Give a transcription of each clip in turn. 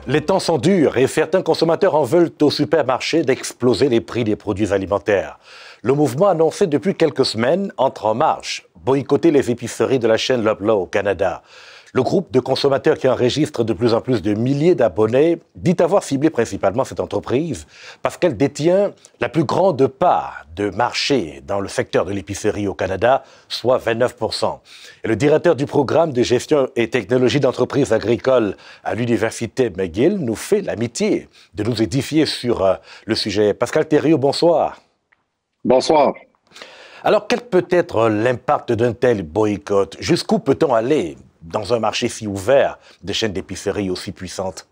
Les temps sont durs et certains consommateurs en veulent au supermarché d'exploser les prix des produits alimentaires. Le mouvement annoncé depuis quelques semaines entre en marche, boycotter les épiceries de la chaîne Loblaw au Canada. Le groupe de consommateurs qui enregistre de plus en plus de milliers d'abonnés dit avoir ciblé principalement cette entreprise parce qu'elle détient la plus grande part de marché dans le secteur de l'épicerie au Canada, soit 29%. Et le directeur du programme de gestion et technologie d'entreprises agricoles à l'Université McGill nous fait l'amitié de nous édifier sur le sujet. Pascal Thériault, bonsoir. Bonsoir. Alors, quel peut être l'impact d'un tel boycott? Jusqu'où peut-on aller dans un marché si ouvert de chaînes d'épicerie aussi puissantes?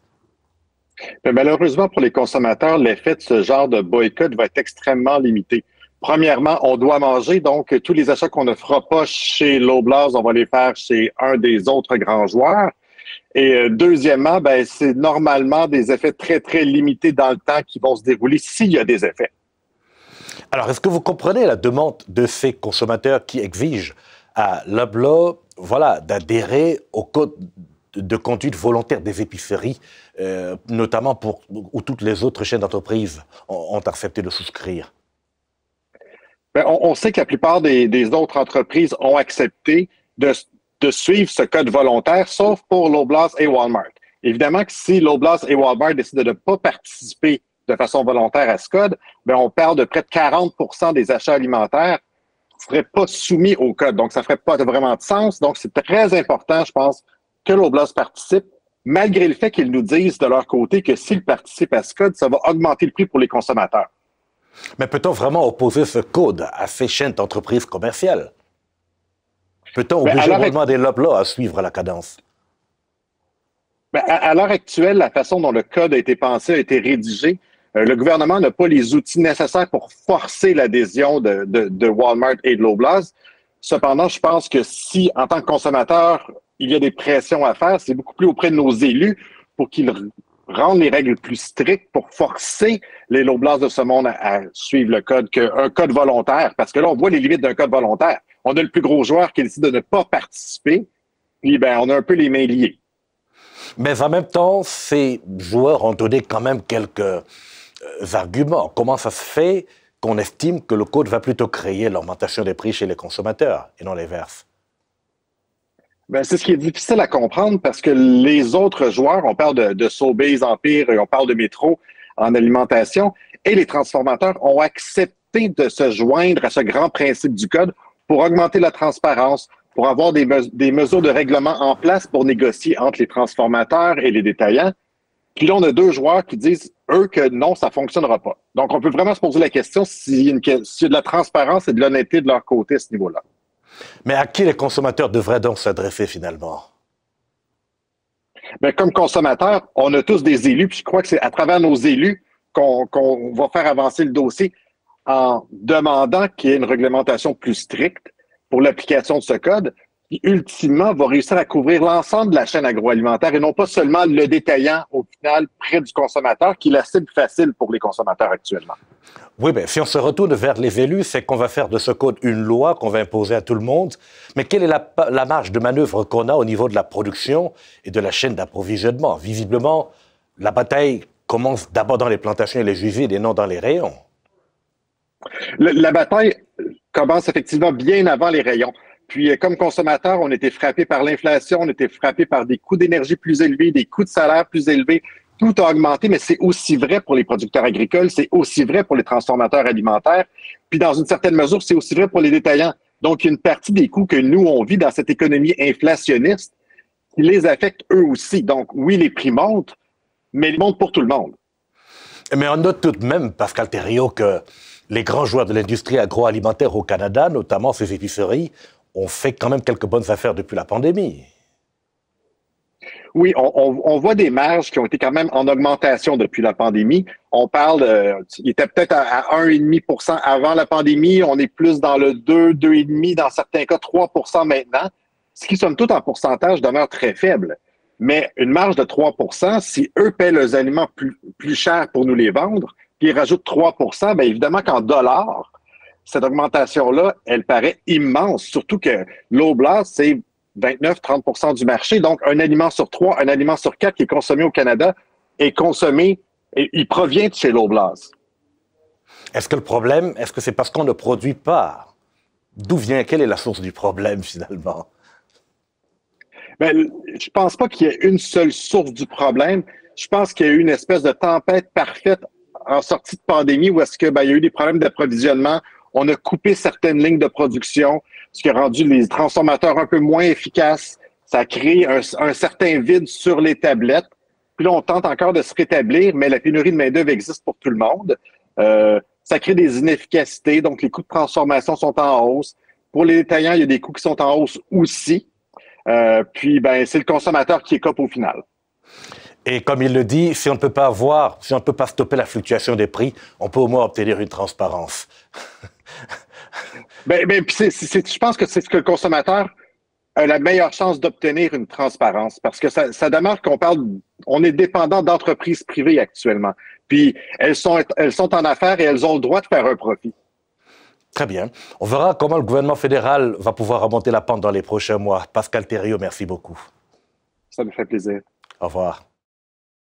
Mais malheureusement, pour les consommateurs, l'effet de ce genre de boycott va être extrêmement limité. Premièrement, on doit manger, donc tous les achats qu'on ne fera pas chez Loblaws, on va les faire chez un des autres grands joueurs. Et deuxièmement, c'est normalement des effets très, très limités dans le temps qui vont se dérouler s'il y a des effets. Alors, est-ce que vous comprenez la demande de ces consommateurs qui exigent à Loblaw, d'adhérer au code de conduite volontaire des épiceries, notamment où toutes les autres chaînes d'entreprises ont accepté de souscrire? On sait que la plupart des autres entreprises ont accepté de suivre ce code volontaire, sauf pour Loblaws et Walmart. Évidemment que si Loblaws et Walmart décident de ne pas participer de façon volontaire à ce code, on perd de près de 40% des achats alimentaires ne seraient pas soumis au code. Donc, ça ne ferait pas vraiment de sens. Donc, c'est très important, je pense, que Loblaws participe, malgré le fait qu'ils nous disent de leur côté que s'ils participent à ce code, ça va augmenter le prix pour les consommateurs. Mais peut-on vraiment opposer ce code à ces chaînes d'entreprises commerciales? Peut-on obliger vraiment des Loblaws à suivre la cadence? À l'heure actuelle, la façon dont le code a été pensé, a été rédigé, le gouvernement n'a pas les outils nécessaires pour forcer l'adhésion de Walmart et de Loblaws. Cependant, je pense que si, en tant que consommateur, il y a des pressions à faire, c'est beaucoup plus auprès de nos élus pour qu'ils rendent les règles plus strictes pour forcer les Loblaws de ce monde à suivre le code qu'un code volontaire. Parce que là, on voit les limites d'un code volontaire. On a le plus gros joueur qui décide de ne pas participer, puis on a un peu les mains liées. Mais en même temps, ces joueurs ont donné quand même quelques arguments. Comment ça se fait qu'on estime que le code va plutôt créer l'augmentation des prix chez les consommateurs et non l'inverse? C'est ce qui est difficile à comprendre parce que les autres joueurs, on parle de Sobeys, Empire et on parle de Métro en alimentation, et les transformateurs ont accepté de se joindre à ce grand principe du code pour augmenter la transparence, pour avoir des mesures de règlement en place pour négocier entre les transformateurs et les détaillants. Puis là, on a deux joueurs qui disent, eux, que non, ça ne fonctionnera pas. Donc, on peut vraiment se poser la question s'il y a de la transparence et de l'honnêteté de leur côté à ce niveau-là. Mais à qui les consommateurs devraient donc s'adresser finalement? Comme consommateurs, on a tous des élus, puis je crois que c'est à travers nos élus qu'on va faire avancer le dossier en demandant qu'il y ait une réglementation plus stricte pour l'application de ce code, qui ultimement va réussir à couvrir l'ensemble de la chaîne agroalimentaire et non pas seulement le détaillant au final près du consommateur, qui est la cible facile pour les consommateurs actuellement. Oui, si on se retourne vers les élus, c'est qu'on va faire de ce code une loi qu'on va imposer à tout le monde. Mais quelle est la marge de manœuvre qu'on a au niveau de la production et de la chaîne d'approvisionnement? Visiblement, la bataille commence d'abord dans les plantations et les usines et non dans les rayons. La bataille commence effectivement bien avant les rayons. Puis, comme consommateur, on était frappé par l'inflation, on était frappé par des coûts d'énergie plus élevés, des coûts de salaire plus élevés. Tout a augmenté, mais c'est aussi vrai pour les producteurs agricoles, c'est aussi vrai pour les transformateurs alimentaires. Puis, dans une certaine mesure, c'est aussi vrai pour les détaillants. Donc, il y a une partie des coûts que nous, on vit dans cette économie inflationniste qui les affecte eux aussi. Donc, oui, les prix montent, mais ils montent pour tout le monde. Mais on note tout de même, Pascal Thériault, que les grands joueurs de l'industrie agroalimentaire au Canada, notamment ces épiceries, ont fait quand même quelques bonnes affaires depuis la pandémie. Oui, on voit des marges qui ont été quand même en augmentation depuis la pandémie. On parle, il était peut-être à 1,5% avant la pandémie. On est plus dans le 2, 2,5%, dans certains cas 3% maintenant. Ce qui, somme toute, en pourcentage, demeure très faible. Mais une marge de 3%, si eux paient leurs aliments plus cher pour nous les vendre, puis ils rajoutent 3%, bien évidemment qu'en dollars, cette augmentation-là, elle paraît immense. Surtout que Loblaws, c'est 29-30% du marché. Donc, un aliment sur 3, un aliment sur 4 qui est consommé au Canada est consommé, et il provient de chez l'Oblast. Est-ce que le problème, est-ce que c'est parce qu'on ne produit pas? D'où vient, quelle est la source du problème finalement? Ben, je pense pas qu'il y ait une seule source du problème. Je pense qu'il y a eu une espèce de tempête parfaite en sortie de pandémie où est-ce que il y a eu des problèmes d'approvisionnement. On a coupé certaines lignes de production, ce qui a rendu les transformateurs un peu moins efficaces. Ça a créé un certain vide sur les tablettes. Puis là, on tente encore de se rétablir, mais la pénurie de main-d'œuvre existe pour tout le monde. Ça crée des inefficacités, donc les coûts de transformation sont en hausse. Pour les détaillants, il y a des coûts qui sont en hausse aussi. Puis, c'est le consommateur qui écope au final. Et comme il le dit, si on ne peut pas stopper la fluctuation des prix, on peut au moins obtenir une transparence. Je pense que c'est ce que le consommateur a la meilleure chance d'obtenir, une transparence, parce que ça demeure on est dépendant d'entreprises privées actuellement. Puis elles sont en affaires et elles ont le droit de faire un profit. Très bien. On verra comment le gouvernement fédéral va pouvoir remonter la pente dans les prochains mois. Pascal Thériault, merci beaucoup. Ça me fait plaisir. Au revoir.